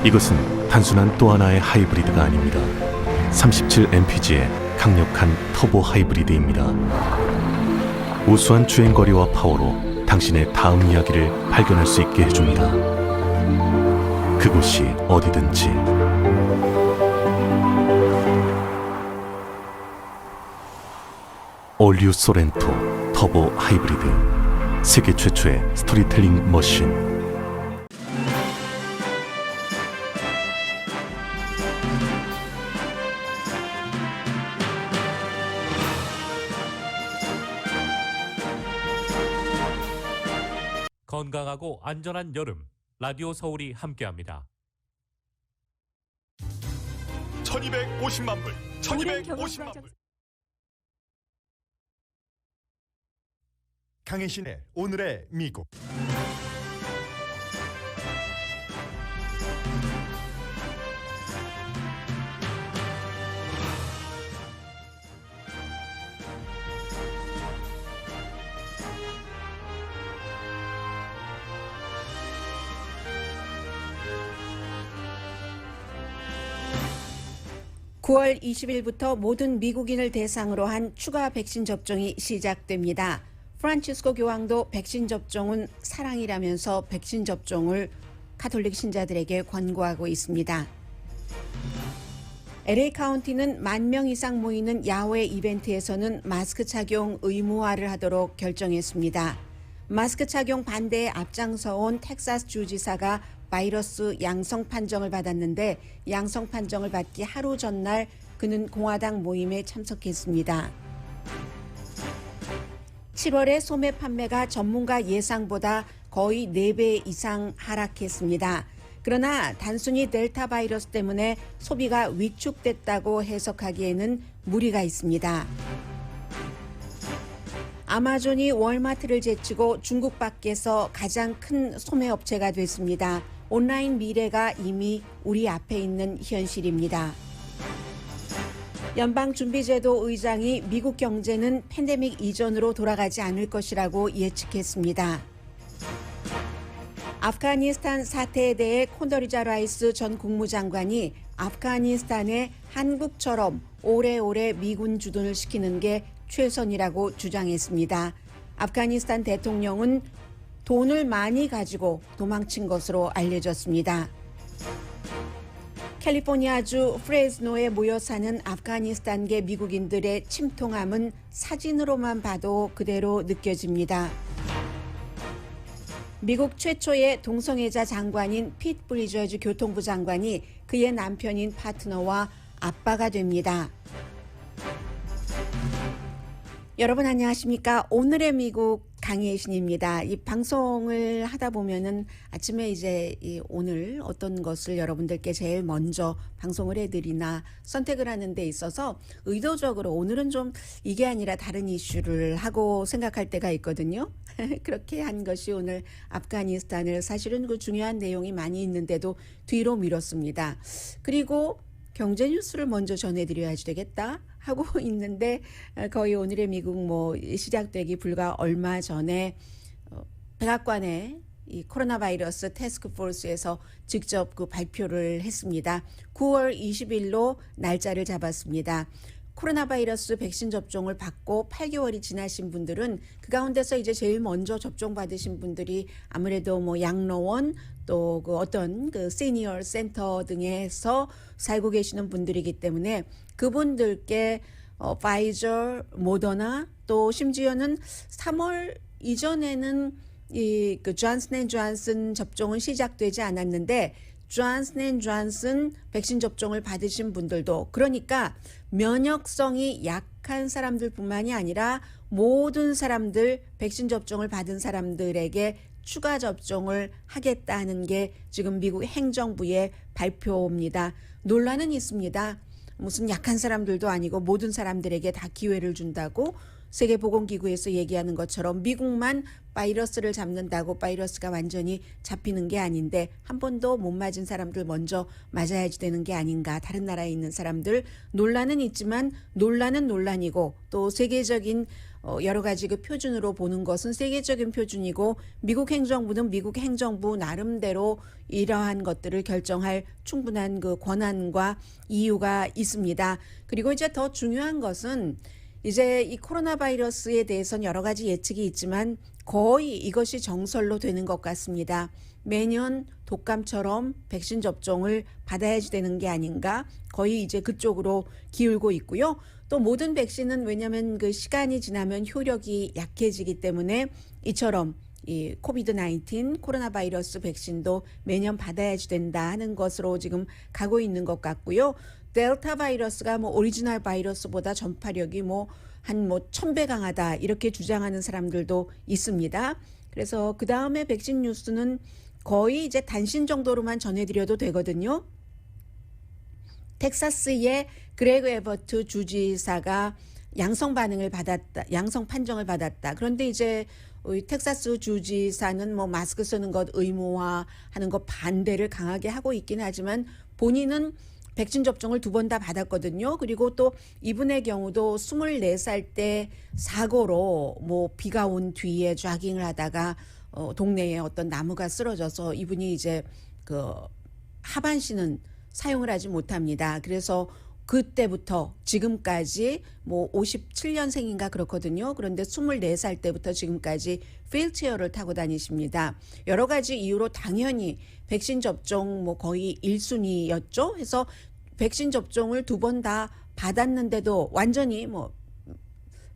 이것은 단순한 또 하나의 하이브리드가 아닙니다. 37mpg의 강력한 터보 하이브리드입니다. 우수한 주행거리와 파워로 당신의 다음 이야기를 발견할 수 있게 해줍니다. 그곳이 어디든지. 올류 소렌토 터보 하이브리드, 세계 최초의 스토리텔링 머신. 건강하고 안전한 여름, 라디오 서울이 함께합니다. 1250만 불, 1250만 불. 강혜신의 오늘의 미국. (9월 20일부터) 모든 미국인을 대상으로 한 추가 백신 접종이 시작됩니다. 프란치스코 교황도 백신 접종은 사랑이라면서 백신 접종을 가톨릭 신자들에게 권고하고 있습니다. LA 카운티는 10,000명 이상 모이는 야외 이벤트에서는 마스크 착용 의무화를 하도록 결정했습니다. 마스크 착용 반대에 앞장서온 텍사스 주지사가 바이러스 양성 판정을 받았는데 양성 판정을 받기 하루 전날 그는 공화당 모임에 참석했습니다. 7월에 소매 판매가 전문가 예상보다 거의 4배 이상 하락했습니다. 그러나 단순히 델타 바이러스 때문에 소비가 위축됐다고 해석하기에는 무리가 있습니다. 아마존이 월마트를 제치고 중국 밖에서 가장 큰 소매업체가 됐습니다. 온라인 미래가 이미 우리 앞에 있는 현실입니다. 연방준비제도 의장이 미국 경제는 팬데믹 이전으로 돌아가지 않을 것이라고 예측했습니다. 아프가니스탄 사태에 대해 콘도리자 라이스 전 국무장관이 아프가니스탄에 한국처럼 오래오래 미군 주둔을 시키는 게 최선이라고 주장했습니다. 아프가니스탄 대통령은 돈을 많이 가지고 도망친 것으로 알려졌습니다. 캘리포니아주 프레즈노에 모여 사는 아프가니스탄계 미국인들의 침통함은 사진으로만 봐도 그대로 느껴집니다. 미국 최초의 동성애자 장관인 피트 브리저즈 교통부 장관이 그의 남편인 파트너와 아빠가 됩니다. 여러분 안녕하십니까? 오늘의 미국 강혜신입니다. 이 방송을 하다 보면은 아침에 이제 오늘 어떤 것을 여러분들께 제일 먼저 방송을 해드리나 선택을 하는 데 있어서 의도적으로 오늘은 좀 이게 아니라 다른 이슈를 하고 생각할 때가 있거든요. 그렇게 한 것이 오늘 아프가니스탄을 사실은 그 중요한 내용이 많이 있는데도 뒤로 미뤘습니다. 그리고 경제 뉴스를 먼저 전해드려야지 되겠다 하고 있는데 거의 오늘의 미국 시작되기 불과 얼마 전에 백악관의 이 코로나 바이러스 태스크 포스에서 직접 그 발표를 했습니다. 9월 20일로 날짜를 잡았습니다. 코로나 바이러스 백신 접종을 받고 8개월이 지나신 분들은 그 가운데서 이제 제일 먼저 접종 받으신 분들이 아무래도 양로원 또 그 어떤 그 시니어 센터 등에서 살고 계시는 분들이기 때문에 그분들께 파이저, 모더나 또 심지어는 3월 이전에는 이 그 존슨앤존슨 접종은 시작되지 않았는데 존슨앤존슨 백신 접종을 받으신 분들도 그러니까 면역성이 약한 사람들뿐만이 아니라 모든 사람들 백신 접종을 받은 사람들에게 추가 접종을 하겠다는 게 지금 미국 행정부의 발표입니다. 논란은 있습니다. 무슨 약한 사람들도 아니고 모든 사람들에게 다 기회를 준다고 세계보건기구에서 얘기하는 것처럼 미국만 바이러스를 잡는다고 바이러스가 완전히 잡히는 게 아닌데 한 번도 못 맞은 사람들 먼저 맞아야지 되는 게 아닌가. 다른 나라에 있는 사람들 논란은 있지만 논란은 논란이고 또 세계적인 여러 가지 그 표준으로 보는 것은 세계적인 표준이고 미국 행정부는 미국 행정부 나름대로 이러한 것들을 결정할 충분한 그 권한과 이유가 있습니다. 그리고 이제 더 중요한 것은 이제 이 코로나 바이러스에 대해서는 여러 가지 예측이 있지만 거의 이것이 정설로 되는 것 같습니다. 매년 독감처럼 백신 접종을 받아야지 되는 게 아닌가, 거의 이제 그쪽으로 기울고 있고요. 또 모든 백신은 왜냐하면 그 시간이 지나면 효력이 약해지기 때문에 이처럼 이 코비드-19 코로나 바이러스 백신도 매년 받아야지 된다 하는 것으로 지금 가고 있는 것 같고요. 델타 바이러스가 뭐 오리지널 바이러스보다 전파력이 한 1000배 강하다 이렇게 주장하는 사람들도 있습니다. 그래서 그 다음에 백신 뉴스는 거의 이제 단신 정도로만 전해드려도 되거든요. 텍사스의 그레그 에버트 주지사가 양성 판정을 받았다. 그런데 이제 텍사스 주지사는 마스크 쓰는 것 의무화하는 것 반대를 강하게 하고 있긴 하지만 본인은 백신 접종을 2번 다 받았거든요. 그리고 또 이분의 경우도 24살 때 사고로 비가 온 뒤에 조깅을 하다가 동네에 어떤 나무가 쓰러져서 이분이 이제 그 하반신은 사용을 하지 못합니다. 그래서 그때부터 지금까지 57년생인가 그렇거든요. 그런데 24살 때부터 지금까지 휠체어를 타고 다니십니다. 여러 가지 이유로 당연히 백신 접종 거의 1순위였죠. 해서 백신 접종을 2번 다 받았는데도 완전히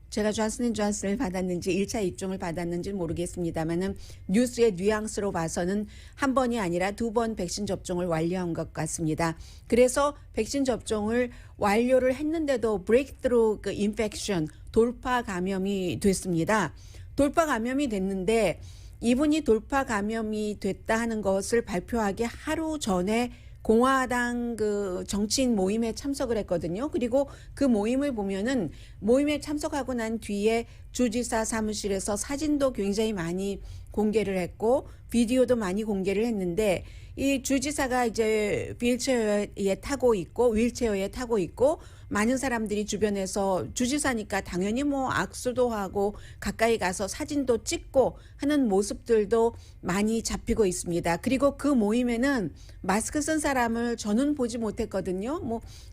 제가 존슨앤존슨을 받았는지 1차 입종을 받았는지 모르겠습니다만은 뉴스의 뉘앙스로 봐서는 한 번이 아니라 2번 백신 접종을 완료한 것 같습니다. 그래서 백신 접종을 완료를 했는데도 브레이크트루 인펙션, 돌파 감염이 됐습니다. 돌파 감염이 됐는데 이분이 돌파 감염이 됐다 하는 것을 발표하기 하루 전에 공화당 그 정치인 모임에 참석을 했거든요. 그리고 그 모임을 보면은 모임에 참석하고 난 뒤에 주지사 사무실에서 사진도 굉장히 많이 공개를 했고 비디오도 많이 공개를 했는데 이 주지사가 이제 휠체어에 타고 있고 많은 사람들이 주변에서 주지사니까 당연히 악수도 하고 가까이 가서 사진도 찍고 하는 모습들도 많이 잡히고 있습니다. 그리고 그 모임에는 마스크 쓴 사람을 저는 보지 못했거든요.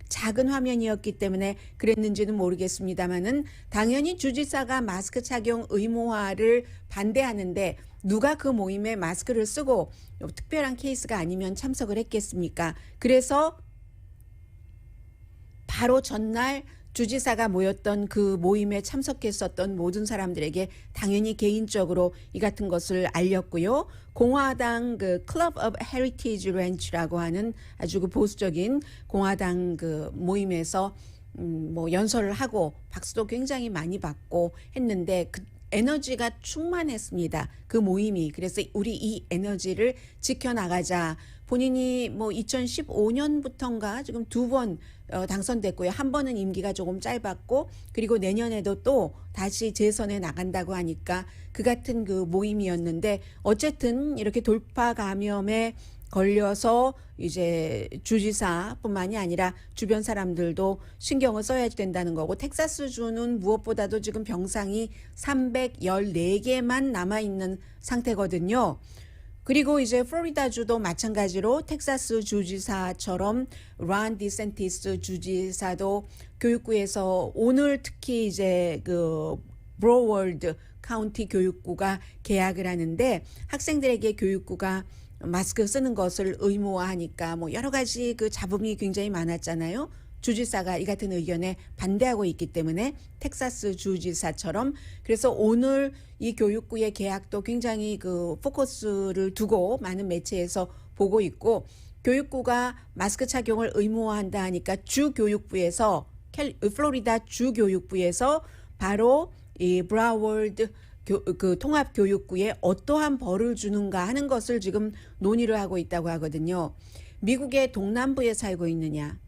작은 화면이었기 때문에 그랬는지는 모르겠습니다만은 당연히 주지사가 마스크 착용 의무화를 반대하는데 누가 그 모임에 마스크를 쓰고 특별한 케이스가 아니면 참석을 했겠습니까? 그래서 바로 전날 주지사가 모였던 그 모임에 참석했었던 모든 사람들에게 당연히 개인적으로 이 같은 것을 알렸고요. 공화당 그 클럽 오브 헤리티지 렌치라고 하는 아주 그 보수적인 공화당 그 모임에서 연설을 하고 박수도 굉장히 많이 받고 했는데 그 에너지가 충만했습니다. 그 모임이. 그래서 우리 이 에너지를 지켜나가자. 본인이 2015년부터인가 지금 2번 당선됐고요. 한 번은 임기가 조금 짧았고 그리고 내년에도 또 다시 재선에 나간다고 하니까 그 같은 그 모임이었는데 어쨌든 이렇게 돌파 감염에 걸려서 이제 주지사뿐만이 아니라 주변 사람들도 신경을 써야 된다는 거고 텍사스주는 무엇보다도 지금 병상이 314개만 남아있는 상태거든요. 그리고 이제 플로리다주도 마찬가지로 텍사스 주지사처럼 론 디센티스 주지사도 교육부에서 오늘 특히 이제 그 브로월드 카운티 교육부가 계약을 하는데 학생들에게 교육부가 마스크 쓰는 것을 의무화하니까 여러 가지 그 잡음이 굉장히 많았잖아요. 주지사가 이 같은 의견에 반대하고 있기 때문에 텍사스 주지사처럼 그래서 오늘 이 교육부의 계약도 굉장히 그 포커스를 두고 많은 매체에서 보고 있고 교육부가 마스크 착용을 의무화한다 하니까 주교육부에서 플로리다 주교육부에서 바로 이 브라월드 그 통합교육부에 어떠한 벌을 주는가 하는 것을 지금 논의를 하고 있다고 하거든요. 미국의 동남부에 살고 있느냐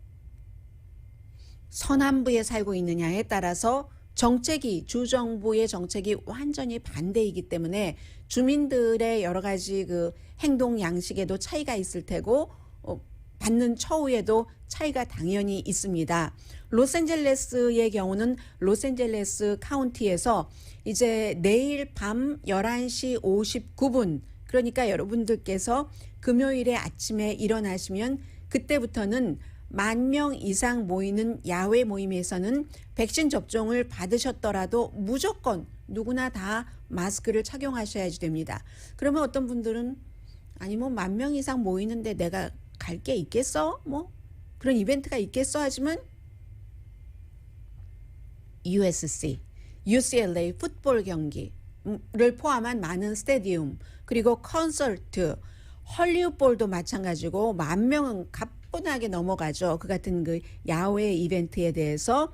서남부에 살고 있느냐에 따라서 주정부의 정책이 완전히 반대이기 때문에 주민들의 여러 가지 그 행동 양식에도 차이가 있을 테고 받는 처우에도 차이가 당연히 있습니다. 로스앤젤레스의 경우는 로스앤젤레스 카운티에서 이제 내일 밤 11시 59분, 그러니까 여러분들께서 금요일에 아침에 일어나시면 그때부터는 10,000명 이상 모이는 야외 모임에서는 백신 접종을 받으셨더라도 무조건 누구나 다 마스크를 착용하셔야지 됩니다. 그러면 어떤 분들은 아니 뭐 10,000명 이상 모이는데 내가 갈 게 있겠어? 뭐 그런 이벤트가 있겠어? 하지만 USC, UCLA 풋볼 경기를 포함한 많은 스테디움, 그리고 콘서트, 헐리우드볼도 마찬가지고 10,000명은 가뿐하게 넘어가죠. 그 같은 그 야외 이벤트에 대해서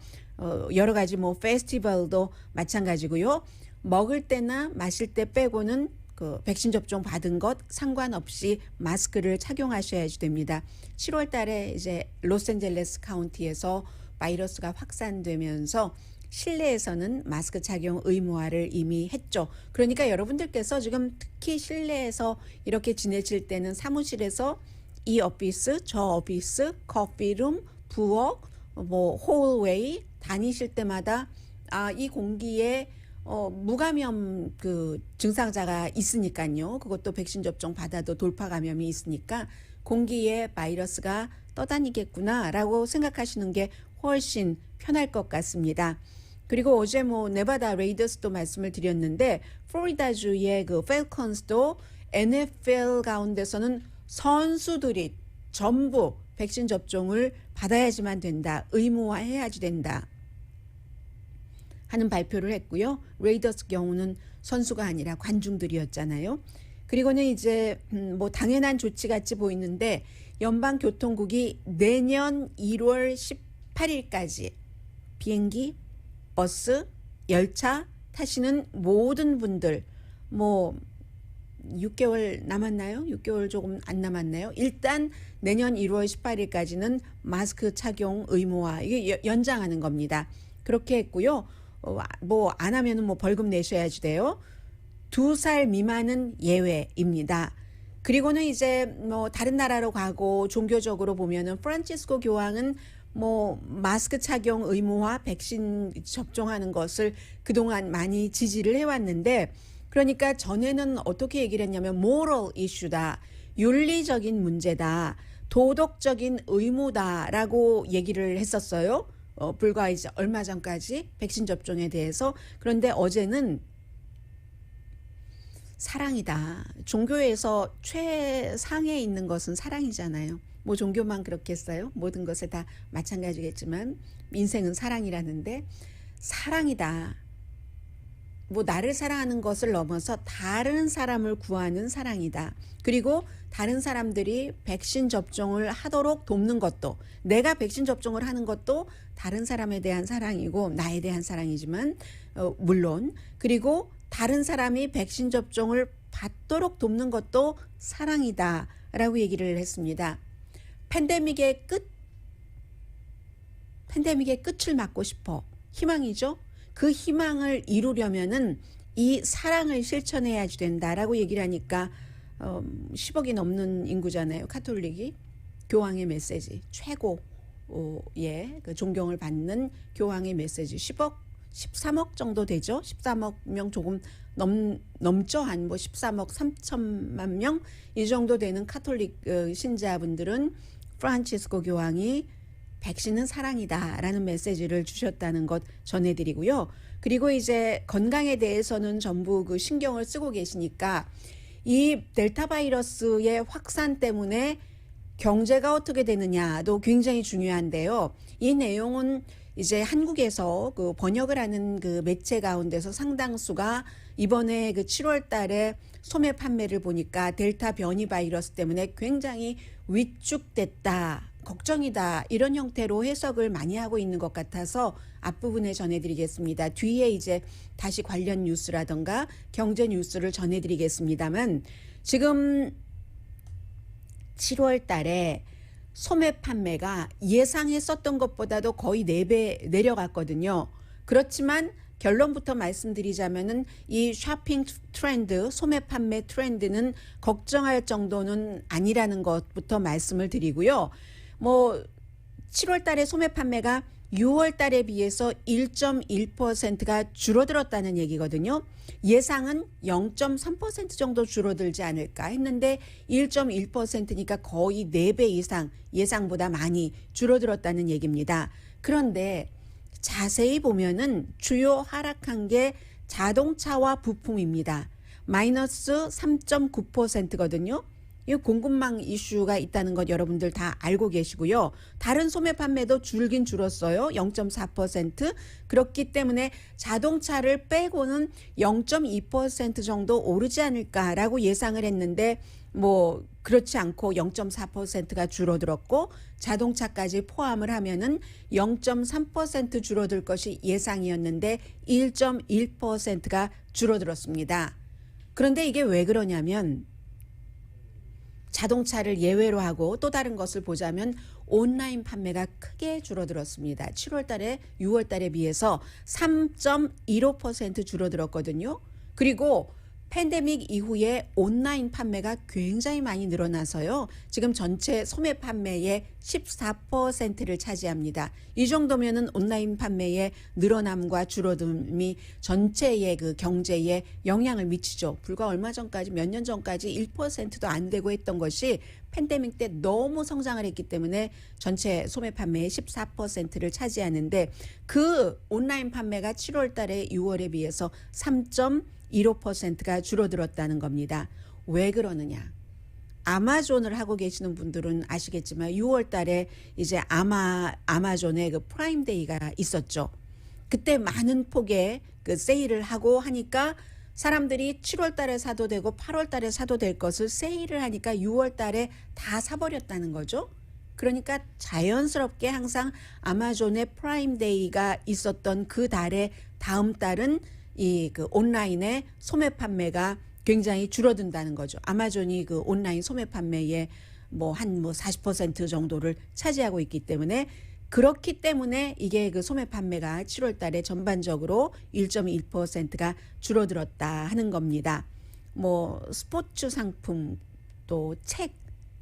여러 가지 뭐 페스티벌도 마찬가지고요. 먹을 때나 마실 때 빼고는 그 백신 접종 받은 것 상관없이 마스크를 착용하셔야지 됩니다. 7월 달에 이제 로스앤젤레스 카운티에서 바이러스가 확산되면서 실내에서는 마스크 착용 의무화를 이미 했죠. 그러니까 여러분들께서 지금 특히 실내에서 이렇게 지내실 때는 사무실에서 이 오피스, 저 오피스, 커피룸, 부엌, 뭐 홀웨이 다니실 때마다 이 공기에 무감염 그 증상자가 있으니까요. 그것도 백신 접종 받아도 돌파 감염이 있으니까 공기에 바이러스가 떠다니겠구나라고 생각하시는 게 훨씬 편할 것 같습니다. 그리고 어제 뭐 네바다 레이더스도 말씀을 드렸는데 플로리다주의 그 펠컨스도 NFL 가운데서는 선수들이 전부 백신 접종을 받아야지만 된다. 의무화해야지 된다. 하는 발표를 했고요. 레이더스 경우는 선수가 아니라 관중들이었잖아요. 그리고는 이제 뭐 당연한 조치 같이 보이는데 연방교통국이 내년 1월 18일까지 비행기, 버스, 열차 타시는 모든 분들 뭐 6개월 남았나요? 6개월 조금 안 남았나요? 일단 내년 1월 18일까지는 마스크 착용 의무화 이게 연장하는 겁니다. 그렇게 했고요. 뭐 안 하면은 뭐 벌금 내셔야지 돼요. 2살 미만은 예외입니다. 그리고는 이제 뭐 다른 나라로 가고 종교적으로 보면은 프란치스코 교황은 뭐 마스크 착용 의무화, 백신 접종하는 것을 그동안 많이 지지를 해왔는데 그러니까 전에는 어떻게 얘기를 했냐면 moral issue다, 윤리적인 문제다, 도덕적인 의무다라고 얘기를 했었어요. 불과 이제 얼마 전까지 백신 접종에 대해서. 그런데 어제는 사랑이다. 종교에서 최상에 있는 것은 사랑이잖아요. 뭐 종교만 그렇겠어요? 모든 것에 다 마찬가지겠지만 인생은 사랑이라는데 사랑이다. 뭐 나를 사랑하는 것을 넘어서 다른 사람을 구하는 사랑이다. 그리고 다른 사람들이 백신 접종을 하도록 돕는 것도, 내가 백신 접종을 하는 것도 다른 사람에 대한 사랑이고 나에 대한 사랑이지만 물론, 그리고 다른 사람이 백신 접종을 받도록 돕는 것도 사랑이다 라고 얘기를 했습니다. 팬데믹의 끝을 막고 싶어. 희망이죠. 그 희망을 이루려면은 이 사랑을 실천해야지 된다라고 얘기를 하니까 10억이 넘는 인구잖아요. 카톨릭이. 교황의 메시지 최고의 그 존경을 받는 교황의 메시지 10억 13억 정도 되죠. 13억 명 조금 넘죠. 한 뭐 13억 3천만 명 이 정도 되는 카톨릭 신자분들은 프란치스코 교황이 백신은 사랑이다라는 메시지를 주셨다는 것 전해드리고요. 그리고 이제 건강에 대해서는 전부 그 신경을 쓰고 계시니까 이 델타 바이러스의 확산 때문에 경제가 어떻게 되느냐도 굉장히 중요한데요. 이 내용은 이제 한국에서 그 번역을 하는 그 매체 가운데서 상당수가 이번에 그 7월 달에 소매 판매를 보니까 델타 변이 바이러스 때문에 굉장히 위축됐다, 걱정이다, 이런 형태로 해석을 많이 하고 있는 것 같아서 앞부분에 전해드리겠습니다. 뒤에 이제 다시 관련 뉴스라던가 경제 뉴스를 전해드리겠습니다만 지금 7월 달에 소매 판매가 예상했었던 것보다도 거의 4배 내려갔거든요. 그렇지만 결론부터 말씀드리자면은 이 쇼핑 트렌드, 소매 판매 트렌드는 걱정할 정도는 아니라는 것부터 말씀을 드리고요. 뭐 7월 달에 소매 판매가 6월 달에 비해서 1.1%가 줄어들었다는 얘기거든요. 예상은 0.3% 정도 줄어들지 않을까 했는데 1.1%니까 거의 4배 이상 예상보다 많이 줄어들었다는 얘기입니다. 그런데 자세히 보면은 주요 하락한 게 자동차와 부품입니다. 마이너스 3.9%거든요. 이 공급망 이슈가 있다는 것 여러분들 다 알고 계시고요. 다른 소매 판매도 줄긴 줄었어요. 0.4%. 그렇기 때문에 자동차를 빼고는 0.2% 정도 오르지 않을까라고 예상을 했는데 뭐 그렇지 않고 0.4%가 줄어들었고 자동차까지 포함을 하면은 0.3% 줄어들 것이 예상이었는데 1.1%가 줄어들었습니다. 그런데 이게 왜 그러냐면 자동차를 예외로 하고 또 다른 것을 보자면 온라인 판매가 크게 줄어들었습니다. 7월 달에 6월 달에 비해서 3.15% 줄어들었거든요. 그리고 팬데믹 이후에 온라인 판매가 굉장히 많이 늘어나서요. 지금 전체 소매 판매의 14%를 차지합니다. 이 정도면은 온라인 판매의 늘어남과 줄어듦이 전체의 그 경제에 영향을 미치죠. 불과 얼마 전까지 몇 년 전까지 1%도 안 되고 했던 것이 팬데믹 때 너무 성장을 했기 때문에 전체 소매 판매의 14%를 차지하는데 그 온라인 판매가 7월 달에 6월에 비해서 3.15%가 줄어들었다는 겁니다. 왜 그러느냐? 아마존을 하고 계시는 분들은 아시겠지만 6월 달에 이제 아마존의 그 프라임데이가 있었죠. 그때 많은 폭의 그 세일을 하고 하니까 사람들이 7월 달에 사도 되고 8월 달에 사도 될 것을 세일을 하니까 6월 달에 다 사버렸다는 거죠. 그러니까 자연스럽게 항상 아마존의 프라임데이가 있었던 그 달에 다음 달은 이 그 온라인의 소매 판매가 굉장히 줄어든다는 거죠. 아마존이 그 온라인 소매 판매의 한 40% 정도를 차지하고 있기 때문에 그렇기 때문에 이게 그 소매 판매가 7월 달에 전반적으로 1.1%가 줄어들었다 하는 겁니다. 스포츠 상품 또 책,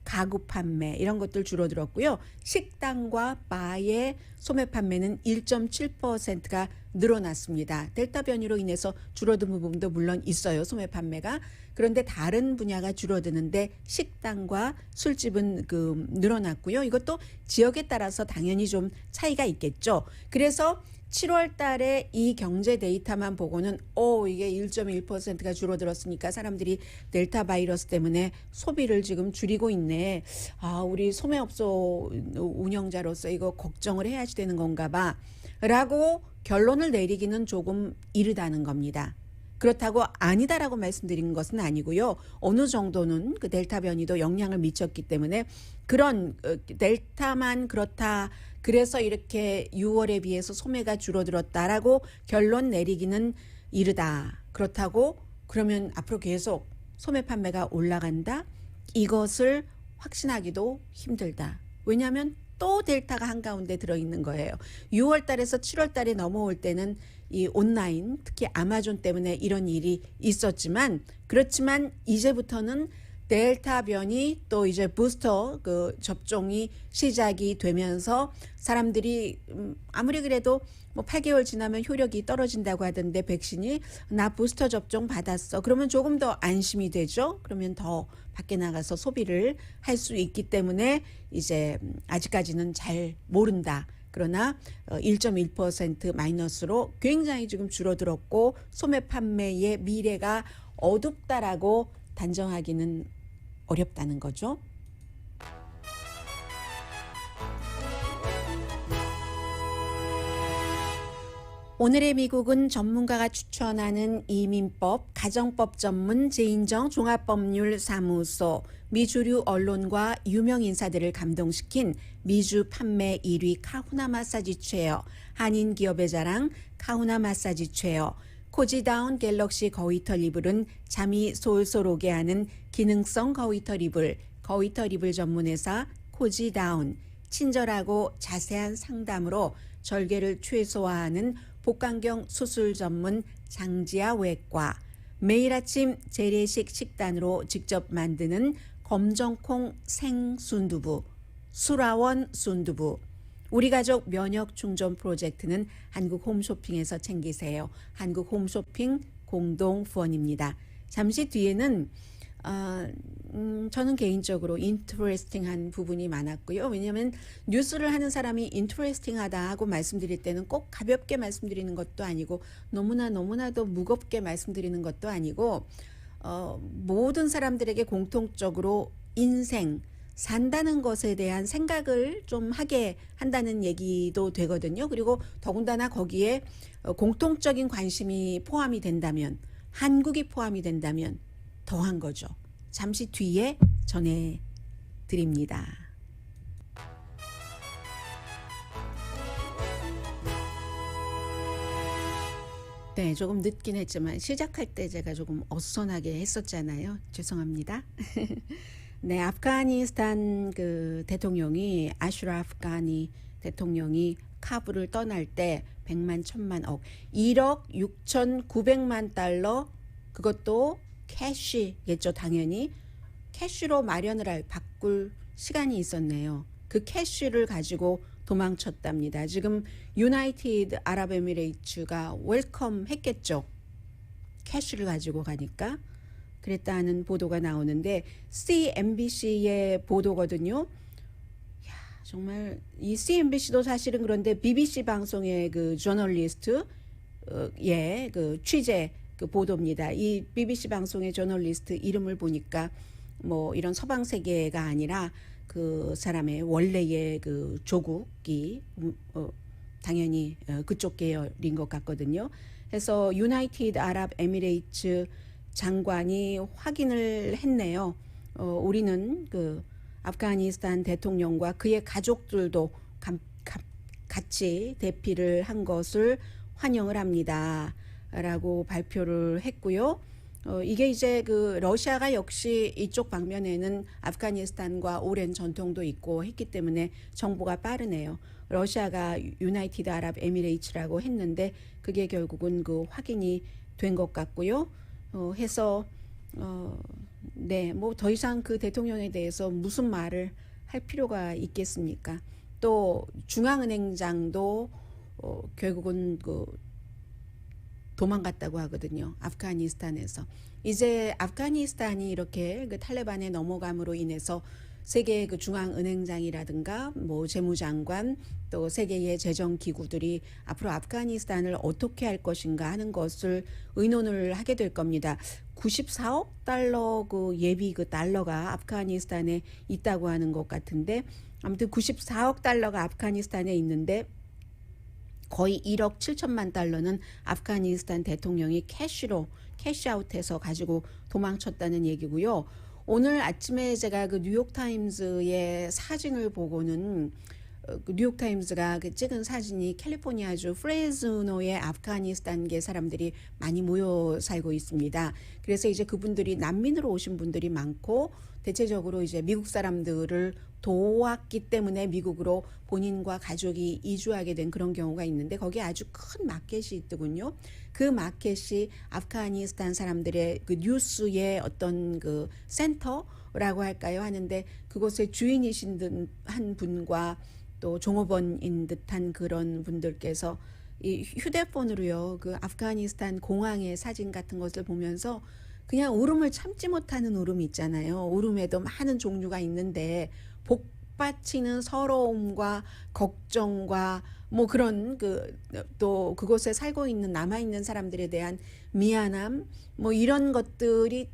가구 판매 이런 것들 줄어들었고요. 식당과 바의 소매 판매는 1.7%가 늘어났습니다. 델타 변이로 인해서 줄어든 부분도 물론 있어요. 소매 판매가. 그런데 다른 분야가 줄어드는데 식당과 술집은 늘어났고요. 이것도 지역에 따라서 당연히 좀 차이가 있겠죠. 그래서 7월 달에 이 경제 데이터만 보고는 이게 1.1%가 줄어들었으니까 사람들이 델타 바이러스 때문에 소비를 지금 줄이고 있네. 우리 소매업소 운영자로서 이거 걱정을 해야지 되는 건가 봐. 라고 결론을 내리기는 조금 이르다는 겁니다. 그렇다고 아니다라고 말씀드린 것은 아니고요. 어느 정도는 그 델타 변이도 영향을 미쳤기 때문에 그런 델타만 그렇다. 그래서 이렇게 6월에 비해서 소매가 줄어들었다라고 결론 내리기는 이르다. 그렇다고 그러면 앞으로 계속 소매 판매가 올라간다? 이것을 확신하기도 힘들다. 왜냐하면 또 델타가 한가운데 들어있는 거예요. 6월 달에서 7월 달에 넘어올 때는 이 온라인, 특히 아마존 때문에 이런 일이 있었지만 그렇지만 이제부터는 델타 변이 또 이제 부스터 접종이 시작이 되면서 사람들이 아무리 그래도 8개월 지나면 효력이 떨어진다고 하던데 백신이 나 부스터 접종 받았어. 그러면 조금 더 안심이 되죠. 그러면 더 밖에 나가서 소비를 할 수 있기 때문에 이제 아직까지는 잘 모른다. 그러나 1.1% 마이너스로 굉장히 지금 줄어들었고 소매 판매의 미래가 어둡다라고 단정하기는 어렵다는 거죠. 오늘의 미국은 전문가가 추천하는 이민법, 가정법 전문 제인정 종합법률사무소, 미주류 언론과 유명 인사들을 감동시킨 미주 판매 1위 카후나 마사지 체어, 한인 기업의 자랑 카후나 마사지 체어, 코지다운 갤럭시 거위털 이불은 잠이 솔솔 오게 하는 기능성 거위털 이불, 거위털 이불 전문회사 코지다운, 친절하고 자세한 상담으로 절개를 최소화하는 복강경 수술 전문 장지아 외과, 매일 아침 재래식 식단으로 직접 만드는 검정콩 생순두부, 수라원 순두부, 우리 가족 면역 충전 프로젝트는 한국 홈쇼핑에서 챙기세요. 한국 홈쇼핑 공동 후원입니다. 잠시 뒤에는 저는 개인적으로 인터레스팅한 부분이 많았고요. 왜냐하면 뉴스를 하는 사람이 인터레스팅하다 하고 말씀드릴 때는 꼭 가볍게 말씀드리는 것도 아니고 너무나도 무겁게 말씀드리는 것도 아니고 모든 사람들에게 공통적으로 인생, 산다는 것에 대한 생각을 좀 하게 한다는 얘기도 되거든요. 그리고 더군다나 거기에 공통적인 관심이 포함이 된다면, 한국이 포함이 된다면 더한 거죠. 잠시 뒤에 전해드립니다. 네, 조금 늦긴 했지만 시작할 때 제가 조금 어수선하게 했었잖아요. 죄송합니다. 네, 아프가니스탄 그 대통령이 아슈라프 가니 대통령이 카불을 떠날 때 100만 1000만 억 1억 6,900만 달러, 그것도 캐시겠죠. 당연히 캐시로 마련을 할 바꿀 시간이 있었네요. 그 캐시를 가지고 도망쳤답니다. 지금 유나이티드 아랍에미레이츠가 웰컴 했겠죠. 캐시를 가지고 가니까. 그랬다는 보도가 나오는데 CNBC의 보도거든요. 야, 정말 이 CNBC도 사실은 그런데 BBC 방송의 그 저널리스트 그 취재 그 보도입니다. 이 BBC 방송의 저널리스트 이름을 보니까 뭐 이런 서방 세계가 아니라 그 사람의 원래의 그 조국이 당연히 그쪽 계열인 것 같거든요. 그래서 유나이티드 아랍 에미레이츠 장관이 확인을 했네요. 우리는 그 아프가니스탄 대통령과 그의 가족들도 같이 대피를 한 것을 환영을 합니다. 라고 발표를 했고요. 이게 이제 그 러시아가 역시 이쪽 방면에는 아프가니스탄과 오랜 전통도 있고 했기 때문에 정보가 빠르네요. 러시아가 유나이티드 아랍 에미레이츠라고 했는데 그게 결국은 그 확인이 된 것 같고요. 해서 네, 뭐 더 이상 그 대통령에 대해서 무슨 말을 할 필요가 있겠습니까? 또 중앙은행장도 결국은 그 도망갔다고 하거든요. 아프가니스탄에서. 이제 아프가니스탄이 이렇게 그 탈레반에 넘어감으로 인해서 세계의 그 중앙은행장이라든가 뭐 재무장관 또 세계의 재정기구들이 앞으로 아프가니스탄을 어떻게 할 것인가 하는 것을 의논을 하게 될 겁니다. 94억 달러 그 예비 그 달러가 아프가니스탄에 있다고 하는 것 같은데 아무튼 94억 달러가 아프가니스탄에 있는데 거의 1억 7천만 달러는 아프가니스탄 대통령이 캐시아웃해서 가지고 도망쳤다는 얘기고요. 오늘 아침에 제가 그 뉴욕타임즈의 사진을 보고는 그 뉴욕타임즈가 그 찍은 사진이 캘리포니아주 프레즈노의 아프가니스탄계 사람들이 많이 모여 살고 있습니다. 그래서 이제 그분들이 난민으로 오신 분들이 많고 대체적으로 이제 미국 사람들을 도왔기 때문에 미국으로 본인과 가족이 이주하게 된 그런 경우가 있는데 거기에 아주 큰 마켓이 있더군요. 그 마켓이 아프가니스탄 사람들의 그 뉴스의 어떤 그 센터라고 할까요? 하는데 그곳의 주인이신 듯 한 분과 또 종업원인 듯한 그런 분들께서 이 휴대폰으로요, 그 아프가니스탄 공항의 사진 같은 것을 보면서 그냥 울음을 참지 못하는 울음이 있잖아요. 울음에도 많은 종류가 있는데 복받치는 서러움과 걱정과 뭐 그런 그 또 그곳에 살고 있는 남아 있는 사람들에 대한 미안함 뭐 이런 것들이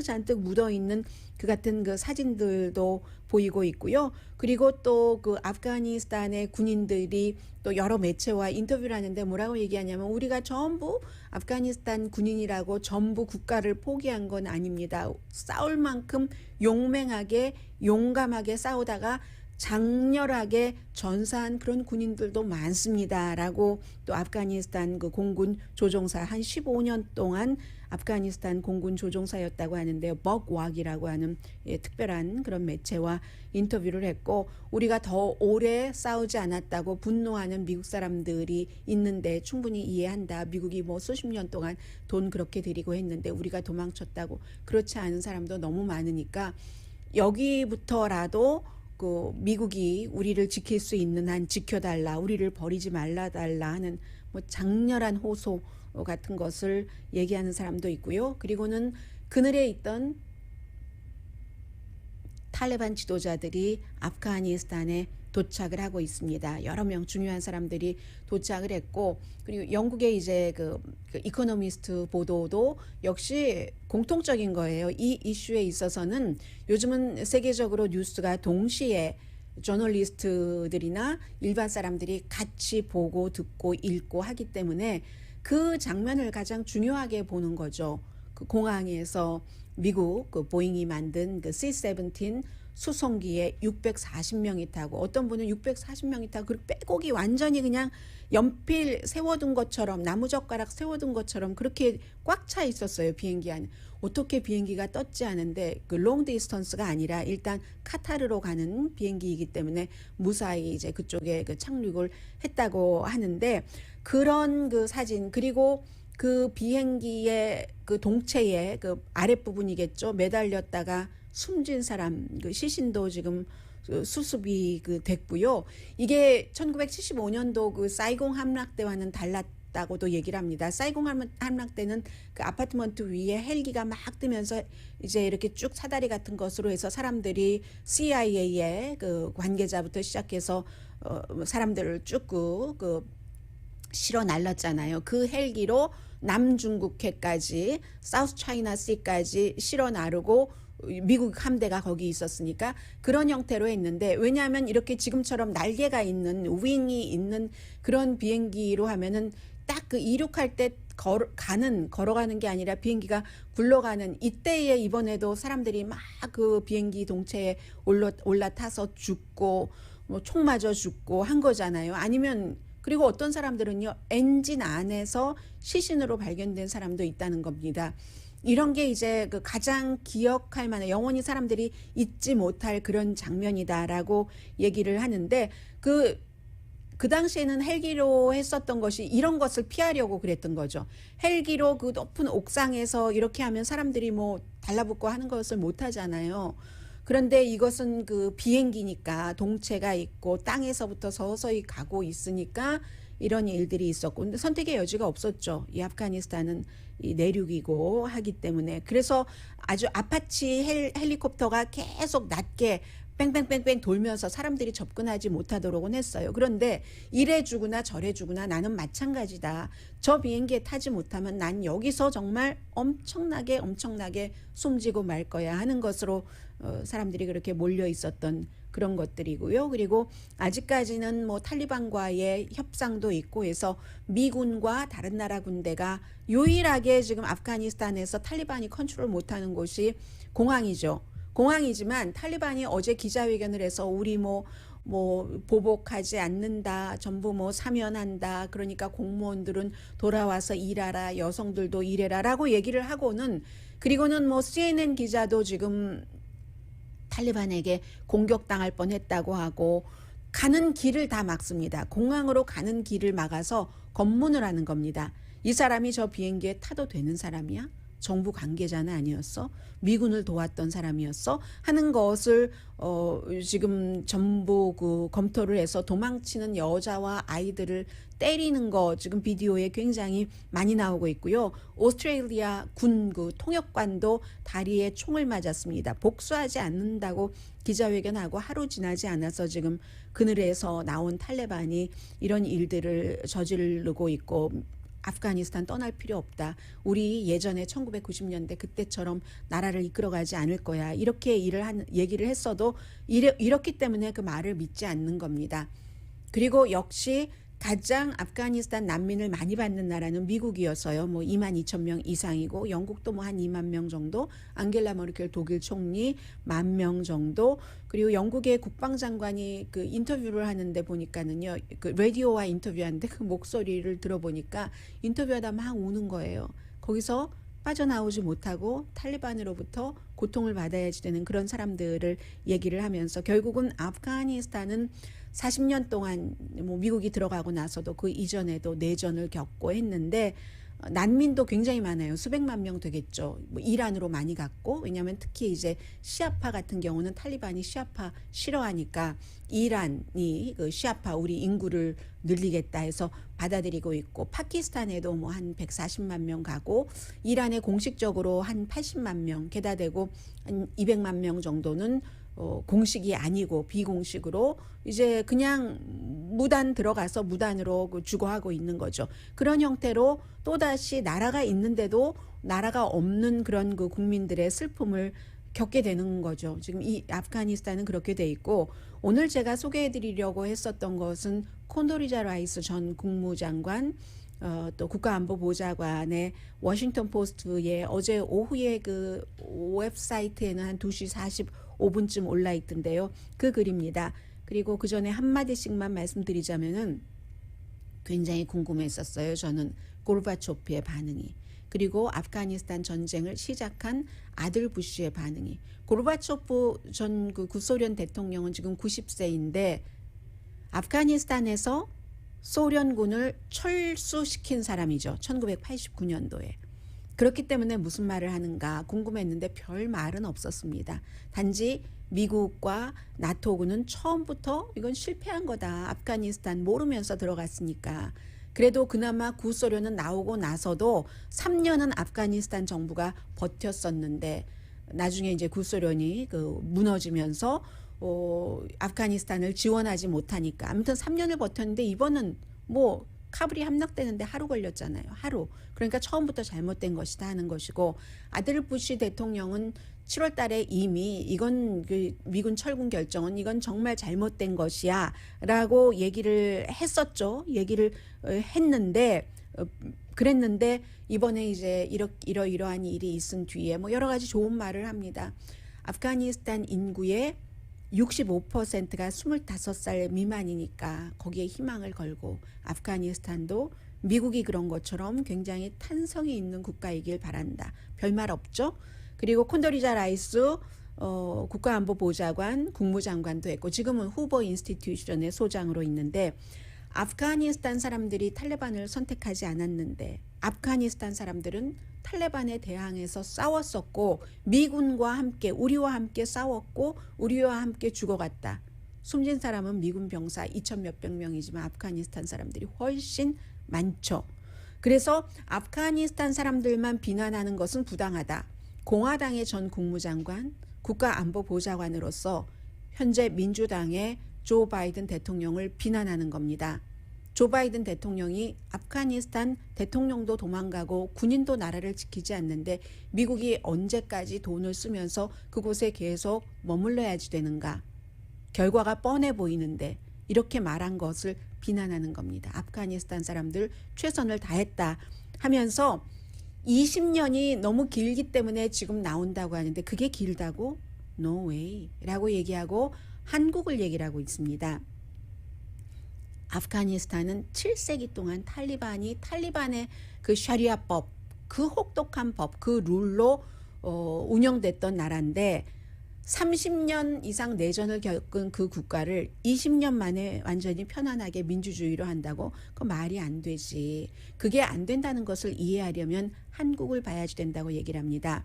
잔뜩 묻어 있는 그 같은 그 사진들도 보이고 있고요. 그리고 또 그 아프가니스탄의 군인들이 또 여러 매체와 인터뷰를 하는데 뭐라고 얘기하냐면 우리가 전부 아프가니스탄 군인이라고 전부 국가를 포기한 건 아닙니다. 싸울 만큼 용맹하게 용감하게 싸우다가 장렬하게 전사한 그런 군인들도 많습니다라고 또 아프가니스탄 그 공군 조종사 한 15년 동안 아프가니스탄 공군 조종사였다고 하는데요. 벅왁이라고 하는 특별한 그런 매체와 인터뷰를 했고 우리가 더 오래 싸우지 않았다고 분노하는 미국 사람들이 있는데 충분히 이해한다. 미국이 뭐 수십 년 동안 돈 그렇게 들이고 했는데 우리가 도망쳤다고. 그렇지 않은 사람도 너무 많으니까 여기부터라도 그 미국이 우리를 지킬 수 있는 한 지켜달라, 우리를 버리지 말라달라 하는 뭐 장렬한 호소 같은 것을 얘기하는 사람도 있고요. 그리고는 그늘에 있던 탈레반 지도자들이 아프가니스탄에 도착을 하고 있습니다. 여러 명 중요한 사람들이 도착을 했고 그리고 영국의 이제 그 이코노미스트 보도도 역시 공통적인 거예요. 이 이슈에 있어서는 요즘은 세계적으로 뉴스가 동시에 저널리스트들이나 일반 사람들이 같이 보고 듣고 읽고 하기 때문에 그 장면을 가장 중요하게 보는 거죠. 그 공항에서 미국 그 보잉이 만든 그 C-17 수송기에 640명이 타고 어떤 분은 640명이 타고 그리고 빼곡이 완전히 그냥 연필 세워둔 것처럼 나무젓가락 세워둔 것처럼 그렇게 꽉 차 있었어요. 비행기 안에. 어떻게 비행기가 떴지 않은데 그 롱 디스턴스가 아니라 일단 카타르로 가는 비행기이기 때문에 무사히 이제 그쪽에 그 착륙을 했다고 하는데 그런 그 사진 그리고 그 비행기의 그 동체의 그 아랫부분이겠죠. 매달렸다가 숨진 사람 그 시신도 지금 수습이 그 됐고요. 이게 1975년도 그 사이공 함락 때와는 달랐다고도 얘기를 합니다. 사이공 함락 때는 그 아파트먼트 위에 헬기가 막 뜨면서 이제 이렇게 쭉 사다리 같은 것으로 해서 사람들이 CIA의 그 관계자부터 시작해서 사람들을 쭉 그 실어 날랐잖아요. 그 헬기로 남중국해까지 사우스 차이나 씨까지 실어 나르고 미국 함대가 거기 있었으니까 그런 형태로 했는데 왜냐하면 이렇게 지금처럼 날개가 있는 윙이 있는 그런 비행기로 하면은 딱 그 이륙할 때 걸어가는 게 아니라 비행기가 굴러가는 이때에 이번에도 사람들이 막 그 비행기 동체에 올라타서 죽고 뭐 총 맞아 죽고 한 거잖아요. 아니면 그리고 어떤 사람들은요 엔진 안에서 시신으로 발견된 사람도 있다는 겁니다. 이런 게 이제 그 가장 기억할 만한 영원히 사람들이 잊지 못할 그런 장면이다라고 얘기를 하는데 그 당시에는 헬기로 했었던 것이 이런 것을 피하려고 그랬던 거죠. 헬기로 그 높은 옥상에서 이렇게 하면 사람들이 뭐 달라붙고 하는 것을 못 하잖아요. 그런데 이것은 그 비행기니까 동체가 있고 땅에서부터 서서히 가고 있으니까 이런 일들이 있었고 근데 선택의 여지가 없었죠. 이 아프가니스탄은 이 내륙이고 하기 때문에 그래서 아주 아파치 헬리콥터가 계속 낮게 뺑뺑뺑뺑 돌면서 사람들이 접근하지 못하도록은 했어요. 그런데 이래 주구나 저래 주구나 나는 마찬가지다. 저 비행기에 타지 못하면 난 여기서 정말 엄청나게 숨지고 말 거야 하는 것으로 사람들이 그렇게 몰려 있었던 그런 것들이고요. 그리고 아직까지는 뭐 탈리반과의 협상도 있고 해서 미군과 다른 나라 군대가 유일하게 지금 아프가니스탄에서 탈리반이 컨트롤 못하는 곳이 공항이죠. 공항이지만 탈리반이 어제 기자회견을 해서 우리 뭐 보복하지 않는다. 전부 뭐 사면한다. 그러니까 공무원들은 돌아와서 일하라. 여성들도 일해라라고 얘기를 하고는 그리고는 뭐 CNN 기자도 지금 탈리반에게 공격당할 뻔했다고 하고 가는 길을 다 막습니다. 공항으로 가는 길을 막아서 검문을 하는 겁니다. 이 사람이 저 비행기에 타도 되는 사람이야? 정부 관계자는 아니었어? 미군을 도왔던 사람이었어? 하는 것을 지금 전부 그 검토를 해서 도망치는 여자와 아이들을 때리는 거 지금 비디오에 굉장히 많이 나오고 있고요. 오스트레일리아 군 그 통역관도 다리에 총을 맞았습니다. 복수하지 않는다고 기자회견하고 하루 지나지 않아서 지금 그늘에서 나온 탈레반이 이런 일들을 저지르고 있고 아프가니스탄 떠날 필요 없다. 우리 예전에 1990년대 그때처럼 나라를 이끌어가지 않을 거야. 이렇게 얘기를 했어도 이렇기 때문에 그 말을 믿지 않는 겁니다. 그리고 역시 가장 아프가니스탄 난민을 많이 받는 나라는 미국이어서요. 뭐 2만 2천 명 이상이고 영국도 뭐 한 2만 명 정도, 앙겔라 머르켈 독일 총리 1만 명 정도, 그리고 영국의 국방장관이 그 인터뷰를 하는데 보니까는요. 그 라디오와 인터뷰하는데 그 목소리를 들어보니까 인터뷰하다 막 우는 거예요. 거기서 빠져나오지 못하고 탈리반으로부터 고통을 받아야지 되는 그런 사람들을 얘기를 하면서 결국은 아프가니스탄은 40년 동안 뭐 미국이 들어가고 나서도 그 이전에도 내전을 겪고 했는데 난민도 굉장히 많아요. 수백만 명 되겠죠. 뭐 이란으로 많이 갔고, 왜냐하면 특히 이제 시아파 같은 경우는 탈리반이 시아파 싫어하니까 이란이 그 시아파 우리 인구를 늘리겠다 해서 받아들이고 있고, 파키스탄에도 뭐 한 140만 명 가고, 이란에 공식적으로 한 80만 명, 게다 대고 한 200만 명 정도는 공식이 아니고 비공식으로 이제 그냥 무단 들어가서 무단으로 주거하고 있는 거죠. 그런 형태로 또다시 나라가 있는데도 나라가 없는 그런 그 국민들의 슬픔을 겪게 되는 거죠. 지금 이 아프가니스탄은 그렇게 돼 있고, 오늘 제가 소개해드리려고 했었던 것은 콘돌리자 라이스 전 국무장관, 또 국가안보보좌관의 워싱턴 포스트에 어제 오후에 그 웹사이트에는 한 2시 45분쯤 올라 있던데요. 그 글입니다. 그리고 그 전에 한마디씩만 말씀드리자면은 굉장히 궁금했었어요. 저는 고르바초프의 반응이. 그리고 아프가니스탄 전쟁을 시작한 아들 부시의 반응이. 고르바초프 전 그 구소련 대통령은 지금 90세인데 아프가니스탄에서 소련군을 철수시킨 사람이죠. 1989년도에. 그렇기 때문에 무슨 말을 하는가 궁금했는데 별 말은 없었습니다. 단지 미국과 나토군은 처음부터 이건 실패한 거다. 아프가니스탄 모르면서 들어갔으니까. 그래도 그나마 구소련은 나오고 나서도 3년은 아프가니스탄 정부가 버텼었는데 나중에 이제 구소련이 그 무너지면서 아프가니스탄을 지원하지 못하니까 아무튼 3년을 버텼는데 이번은 뭐 카불이 함락되는데 하루 걸렸잖아요. 하루. 그러니까 처음부터 잘못된 것이다 하는 것이고, 아들 부시 대통령은 7월 달에 이미 이건 그 미군 철군 결정은 이건 정말 잘못된 것이야 라고 얘기를 했었죠. 얘기를 했는데 그랬는데 이번에 이제 이러이러한 일이 있은 뒤에 뭐 여러 가지 좋은 말을 합니다. 아프가니스탄 인구의 65%가 25살 미만이니까 거기에 희망을 걸고, 아프가니스탄도 미국이 그런 것처럼 굉장히 탄성이 있는 국가이길 바란다. 별말 없죠. 그리고 콘돌리자 라이스 국가안보보좌관 국무장관도 했고 지금은 후보 인스티튜션의 소장으로 있는데, 아프가니스탄 사람들이 탈레반을 선택하지 않았는데 아프가니스탄 사람들은 탈레반에 대항해서 싸웠었고 미군과 함께 우리와 함께 싸웠고 우리와 함께 죽어갔다. 숨진 사람은 미군 병사 2천 몇백 명이지만 아프가니스탄 사람들이 훨씬 많죠. 그래서 아프가니스탄 사람들만 비난하는 것은 부당하다. 공화당의 전 국무장관, 국가안보보좌관으로서 현재 민주당의 조 바이든 대통령을 비난하는 겁니다. 조 바이든 대통령이 아프가니스탄 대통령도 도망가고 군인도 나라를 지키지 않는데 미국이 언제까지 돈을 쓰면서 그곳에 계속 머물러야지 되는가. 결과가 뻔해 보이는데 이렇게 말한 것을 비난하는 겁니다. 아프가니스탄 사람들 최선을 다했다 하면서 20년이 너무 길기 때문에 지금 나온다고 하는데 그게 길다고? No way 라고 얘기하고 한국을 얘기를 하고 있습니다. 아프가니스탄은 7세기 동안 탈리반의 그 샤리아법, 그 혹독한 법, 그 룰로 운영됐던 나라인데 30년 이상 내전을 겪은 그 국가를 20년 만에 완전히 편안하게 민주주의로 한다고? 그 말이 안 되지. 그게 안 된다는 것을 이해하려면 한국을 봐야지 된다고 얘기를 합니다.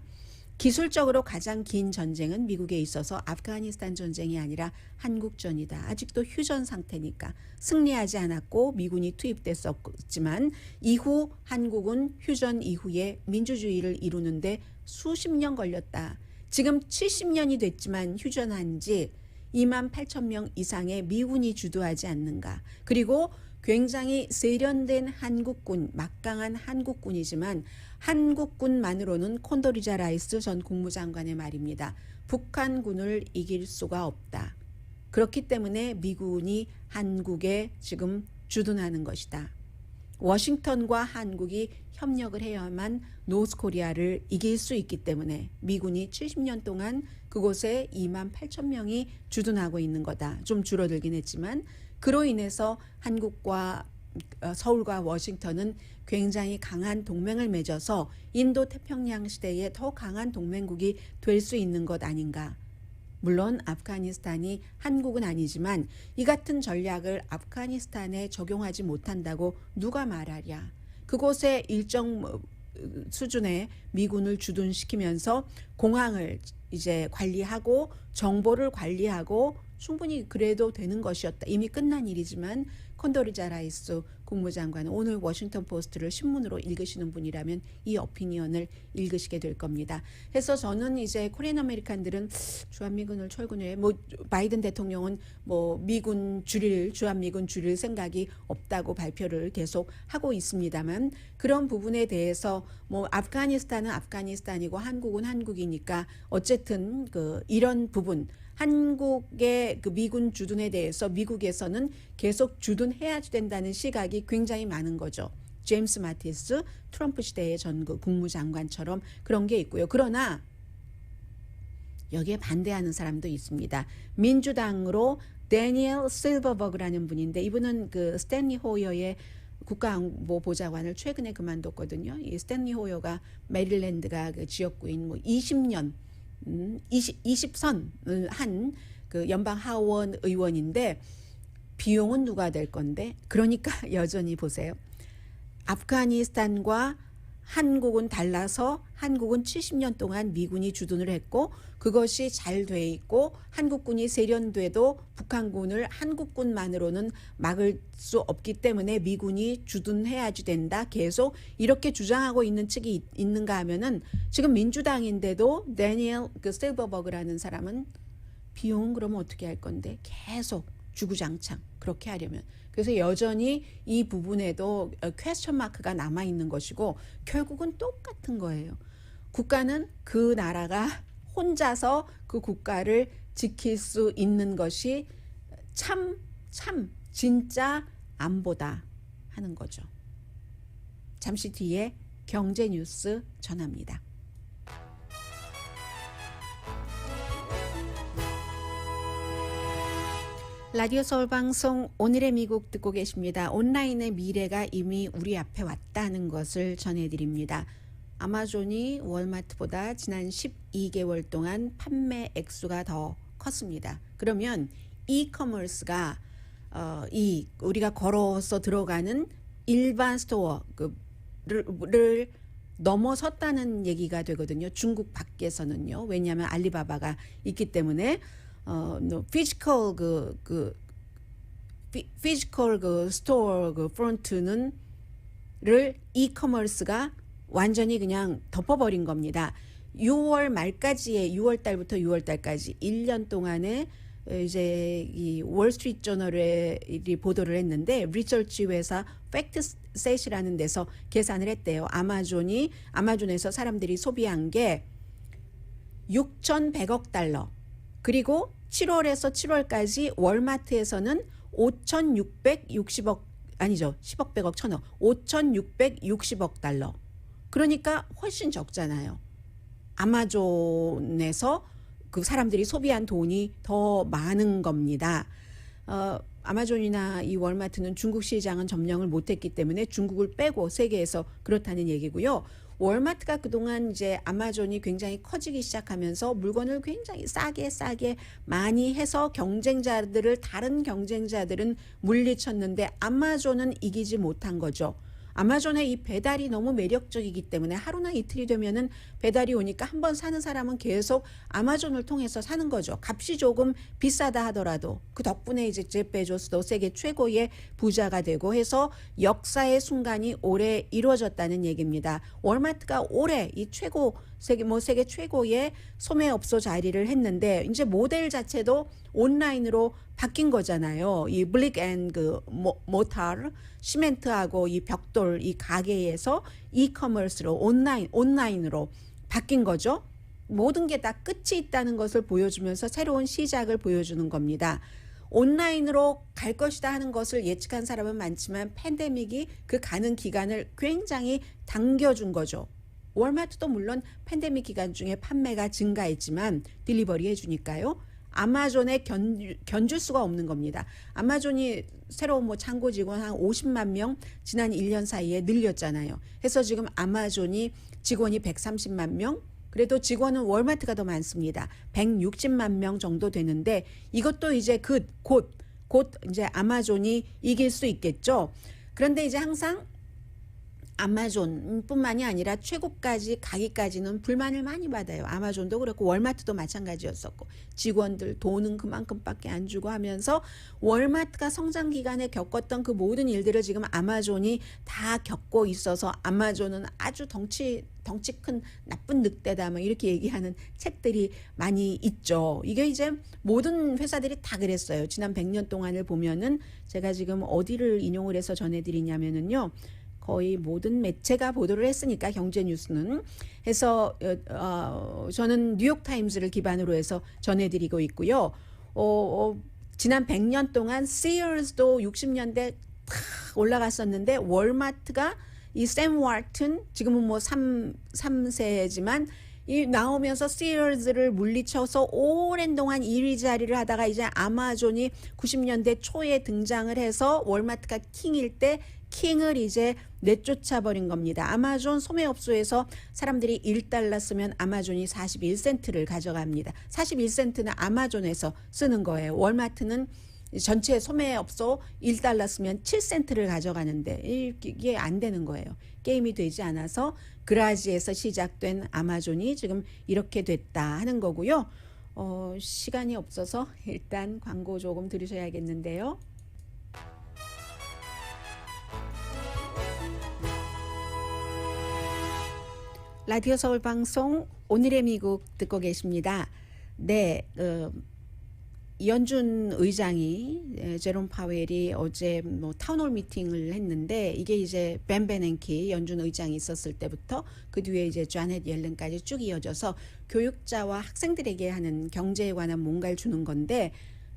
기술적으로 가장 긴 전쟁은 미국에 있어서 아프가니스탄 전쟁이 아니라 한국전이다. 아직도 휴전 상태니까 승리하지 않았고 미군이 투입됐었지만 이후 한국은 휴전 이후에 민주주의를 이루는데 수십 년 걸렸다. 지금 70년이 됐지만 휴전한 지 2만 8천 명 이상의 미군이 주도하지 않는가. 그리고 굉장히 세련된 한국군, 막강한 한국군이지만 한국군만으로는 콘돌리자 라이스 전 국무장관의 말입니다. 북한군을 이길 수가 없다. 그렇기 때문에 미군이 한국에 지금 주둔하는 것이다. 워싱턴과 한국이 협력을 해야만 노스코리아를 이길 수 있기 때문에 미군이 70년 동안 그곳에 2만 8천 명이 주둔하고 있는 거다. 좀 줄어들긴 했지만 그로 인해서 한국과 서울과 워싱턴은 굉장히 강한 동맹을 맺어서 인도 태평양 시대에 더 강한 동맹국이 될 수 있는 것 아닌가. 물론 아프가니스탄이 한국은 아니지만 이 같은 전략을 아프가니스탄에 적용하지 못한다고 누가 말하랴. 그곳에 일정 수준의 미군을 주둔시키면서 공항을 이제 관리하고 정보를 관리하고 충분히 그래도 되는 것이었다. 이미 끝난 일이지만 콘도리자 라이스 국무장관은 오늘 워싱턴 포스트를 신문으로 읽으시는 분이라면 이 어피니언을 읽으시게 될 겁니다. 그래서 저는 이제 코리안 아메리칸들은 주한미군을 철군해 뭐 바이든 대통령은 뭐 미군 줄일 주한미군 줄일 생각이 없다고 발표를 계속 하고 있습니다만 그런 부분에 대해서 뭐 아프가니스탄은 아프가니스탄이고 한국은 한국이니까 어쨌든 그 이런 부분 한국의 그 미군 주둔에 대해서 미국에서는 계속 주둔해야 된다는 시각이 굉장히 많은 거죠. 제임스 마티스 트럼프 시대의 전 국무장관처럼 그런 게 있고요. 그러나 여기에 반대하는 사람도 있습니다. 민주당으로 데니엘 실버버그라는 분인데 이분은 그 스탠리 호여의 국가안보보좌관을 최근에 그만뒀거든요. 이 스탠리 호여가 메릴랜드가 그 지역구인 뭐 20년 20선을 한 그 연방 하원 의원인데 비용은 누가 될 건데 그러니까 여전히 보세요. 아프가니스탄과 한국은 달라서 한국은 70년 동안 미군이 주둔을 했고 그것이 잘 돼 있고 한국군이 세련돼도 북한군을 한국군만으로는 막을 수 없기 때문에 미군이 주둔해야지 된다. 계속 이렇게 주장하고 있는 측이 있는가 하면은 지금 민주당인데도 데니엘 그 실버버그라는 사람은 비용은 그러면 어떻게 할 건데 계속 주구장창 그렇게 하려면 그래서 여전히 이 부분에도 퀘스천 마크가 남아 있는 것이고 결국은 똑같은 거예요. 국가는 그 나라가 혼자서 그 국가를 지킬 수 있는 것이 참 진짜 안보다 하는 거죠. 잠시 뒤에 경제 뉴스 전합니다. 라디오 서울 방송 오늘의 미국 듣고 계십니다. 온라인의 미래가 이미 우리 앞에 왔다는 것을 전해드립니다. 아마존이 월마트보다 지난 12개월 동안 판매 액수가 더 컸습니다. 그러면 이커머스가 우리가 걸어서 들어가는 일반 스토어를 넘어섰다는 얘기가 되거든요. 중국 밖에서는요. 왜냐하면 알리바바가 있기 때문에 피지컬 스토어 프론트를 이커머스가 완전히 그냥 덮어버린 겁니다. 6월 말까지의 6월 달부터 6월 달까지 1년 동안에 이제 이 월스트리트 저널이 보도를 했는데 리서치 회사 팩트셋이라는 데서 계산을 했대요. 아마존에서 사람들이 소비한 게 6,100억 달러. 그리고 7월에서 7월까지 월마트에서는 5,660억 아니죠. 10억 100억 1,000억 5,660억 달러. 그러니까 훨씬 적잖아요. 아마존에서 그 사람들이 소비한 돈이 더 많은 겁니다. 아마존이나 이 월마트는 중국 시장은 점령을 못했기 때문에 중국을 빼고 세계에서 그렇다는 얘기고요. 월마트가 그동안 이제 아마존이 굉장히 커지기 시작하면서 물건을 굉장히 싸게 많이 해서 다른 경쟁자들은 물리쳤는데 아마존은 이기지 못한 거죠. 아마존의 이 배달이 너무 매력적이기 때문에 하루나 이틀이 되면은 배달이 오니까 한번 사는 사람은 계속 아마존을 통해서 사는 거죠. 값이 조금 비싸다 하더라도 그 덕분에 이제 제프 베조스도 세계 최고의 부자가 되고 해서 역사의 순간이 올해 이루어졌다는 얘기입니다. 월마트가 올해 이 세계 최고의 소매업소 자리를 했는데 이제 모델 자체도 온라인으로 바뀐 거잖아요. 이 블릭 앤 모탈 시멘트하고 이 벽돌 이 가게에서 이커머스로 온라인으로 바뀐 거죠. 모든 게 다 끝이 있다는 것을 보여주면서 새로운 시작을 보여주는 겁니다. 온라인으로 갈 것이다 하는 것을 예측한 사람은 많지만 팬데믹이 그 가는 기간을 굉장히 당겨준 거죠. 월마트도 물론 팬데믹 기간 중에 판매가 증가했지만 딜리버리 해주니까요. 아마존에 견줄 수가 없는 겁니다. 아마존이 새로운 뭐 창고 직원 한 50만 명 지난 1년 사이에 늘렸잖아요. 해서 지금 아마존이 직원이 130만 명, 그래도 직원은 월마트가 더 많습니다. 160만 명 정도 되는데 이것도 이제 곧 이제 아마존이 이길 수 있겠죠. 그런데 이제 항상 아마존뿐만이 아니라 최고까지 가기까지는 불만을 많이 받아요. 아마존도 그렇고 월마트도 마찬가지였었고 직원들 돈은 그만큼밖에 안 주고 하면서 월마트가 성장 기간에 겪었던 그 모든 일들을 지금 아마존이 다 겪고 있어서 아마존은 아주 덩치 큰 나쁜 늑대다 뭐 이렇게 얘기하는 책들이 많이 있죠. 이게 이제 모든 회사들이 다 그랬어요. 지난 100년 동안을 보면은 제가 지금 어디를 인용을 해서 전해드리냐면은요. 거의 모든 매체가 보도를 했으니까 경제 뉴스는 해서 저는 뉴욕타임즈를 기반으로 해서 전해드리고 있고요. 지난 100년 동안 Sears도 60년대 탁 올라갔었는데 월마트가 이 샘 왈튼 지금은 뭐 3세지만 이 나오면서 Sears를 물리쳐서 오랜 동안 1위 자리를 하다가 이제 아마존이 90년대 초에 등장을 해서 월마트가 킹일 때 킹을 이제 내쫓아 버린 겁니다. 아마존 소매업소에서 사람들이 1달러 쓰면 아마존이 41센트를 가져갑니다. 41센트는 아마존에서 쓰는 거예요. 월마트는 전체 소매업소 1달러 쓰면 7센트를 가져가는데 이게 안 되는 거예요. 게임이 되지 않아서 그라지에서 시작된 아마존이 지금 이렇게 됐다 하는 거고요. 시간이 없어서 일단 광고 조금 들으셔야겠는데요. 라디오 서울 방송 오늘의 미국 듣고 계십니다. 네, 연준 의장이 제롬 파웰이 어제 뭐 타운홀 미팅을 했는데 이게 이제 벤 베냉키 연준 의장이 있었을 때부터 그 뒤에 이제 자넷 옐런까지 쭉 이어져서 교육자와 학생들에게 하는 경제에 관한 뭔가를 주는 건데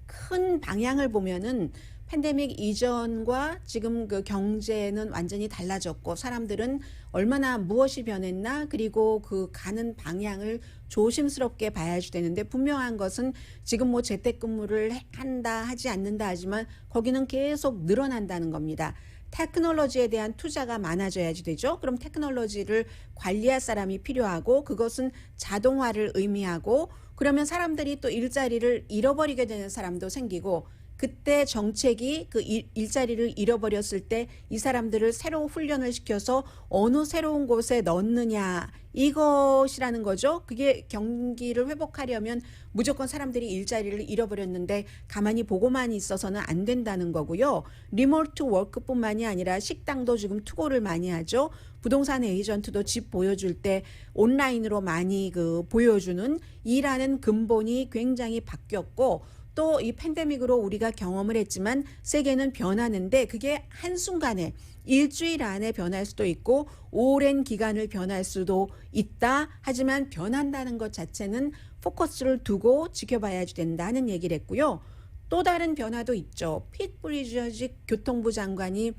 큰 방향을 보면은 팬데믹 이전과 지금 그 경제는 완전히 달라졌고 사람들은 얼마나 무엇이 변했나 그리고 그 가는 방향을 조심스럽게 봐야지 되는데 분명한 것은 지금 뭐 재택근무를 한다 하지 않는다 하지만 거기는 계속 늘어난다는 겁니다. 테크놀로지에 대한 투자가 많아져야지 되죠. 그럼 테크놀로지를 관리할 사람이 필요하고 그것은 자동화를 의미하고 그러면 사람들이 또 일자리를 잃어버리게 되는 사람도 생기고 그때 정책이 그 일자리를 잃어버렸을 때 이 사람들을 새로 훈련을 시켜서 어느 새로운 곳에 넣느냐 이것이라는 거죠. 그게 경기를 회복하려면 무조건 사람들이 일자리를 잃어버렸는데 가만히 보고만 있어서는 안 된다는 거고요. 리모트 워크뿐만이 아니라 식당도 지금 투고를 많이 하죠. 부동산 에이전트도 집 보여줄 때 온라인으로 많이 그 보여주는 일하는 근본이 굉장히 바뀌었고 또 이 팬데믹으로 우리가 경험을 했지만 세계는 변하는데 그게 한순간에 일주일 안에 변할 수도 있고 오랜 기간을 변할 수도 있다. 하지만 변한다는 것 자체는 포커스를 두고 지켜봐야지 된다는 얘기를 했고요. 또 다른 변화도 있죠. 핏 부리저지 교통부 장관이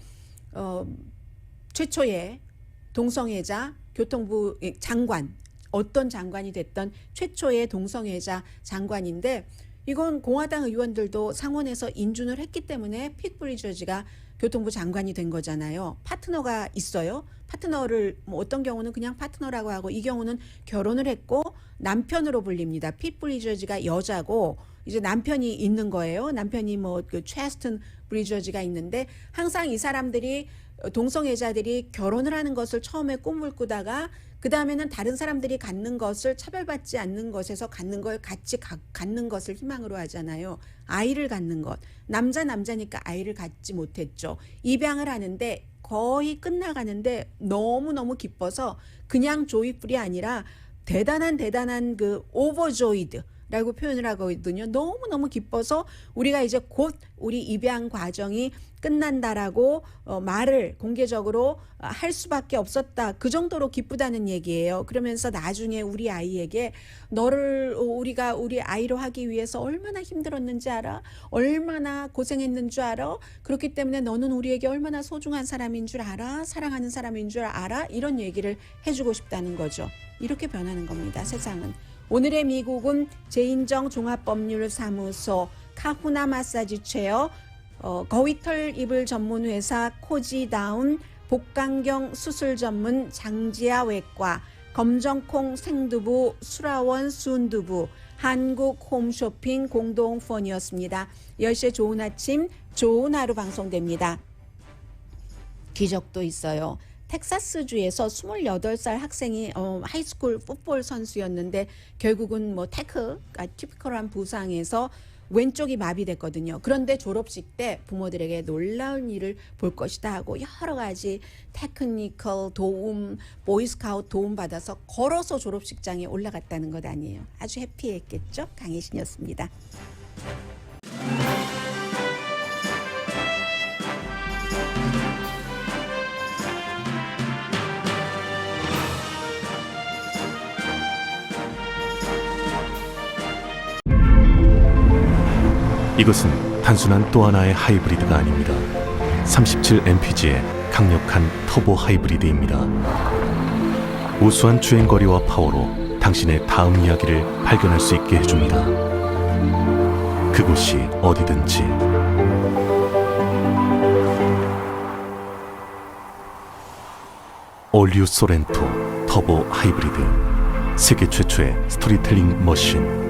최초의 동성애자 교통부 장관 어떤 장관이 됐던 최초의 동성애자 장관인데 이건 공화당 의원들도 상원에서 인준을 했기 때문에 핏 부리저지가 교통부 장관이 된 거잖아요. 파트너가 있어요. 파트너를 뭐 어떤 경우는 그냥 파트너라고 하고 이 경우는 결혼을 했고 남편으로 불립니다. 핏 부리저지가 여자고 이제 남편이 있는 거예요. 남편이 뭐 그 체스튼 부리저지가 있는데 항상 이 사람들이 동성애자들이 결혼을 하는 것을 처음에 꿈을 꾸다가 그 다음에는 다른 사람들이 갖는 것을 차별받지 않는 것에서 갖는 걸 같이 갖는 것을 희망으로 하잖아요. 아이를 갖는 것. 남자니까 아이를 갖지 못했죠. 입양을 하는데 거의 끝나가는데 너무너무 기뻐서 그냥 조이풀이 아니라 대단한 그 오버조이드 라고 표현을 하거든요. 너무너무 기뻐서 우리가 이제 곧 우리 입양 과정이 끝난다라고 말을 공개적으로 할 수밖에 없었다. 그 정도로 기쁘다는 얘기예요. 그러면서 나중에 우리 아이에게 너를 우리가 우리 아이로 하기 위해서 얼마나 힘들었는지 알아? 얼마나 고생했는 줄 알아? 그렇기 때문에 너는 우리에게 얼마나 소중한 사람인 줄 알아? 사랑하는 사람인 줄 알아? 이런 얘기를 해주고 싶다는 거죠. 이렇게 변하는 겁니다. 세상은. 오늘의 미국은 제인정 종합법률사무소, 카후나 마사지 체어, 거위털 이불 전문 회사 코지다운, 복강경 수술 전문 장지아 외과, 검정콩 생두부, 수라원 순두부, 한국 홈쇼핑 공동폰이었습니다. 10시에 좋은 아침, 좋은 하루 방송됩니다. 기적도 있어요. 텍사스주에서 28살 학생이 하이스쿨 풋볼 선수였는데 결국은 뭐 티피컬한 부상에서 왼쪽이 마비됐거든요. 그런데 졸업식 때 부모들에게 놀라운 일을 볼 것이다 하고 여러 가지 테크니컬 도움, 보이스카우트 도움 받아서 걸어서 졸업식장에 올라갔다는 것 아니에요. 아주 해피했겠죠? 강혜신이었습니다. 이것은 단순한 또 하나의 하이브리드가 아닙니다. 37mpg의 강력한 터보 하이브리드입니다. 우수한 주행거리와 파워로 당신의 다음 이야기를 발견할 수 있게 해줍니다. 그곳이 어디든지. 올류 소렌토 터보 하이브리드, 세계 최초의 스토리텔링 머신.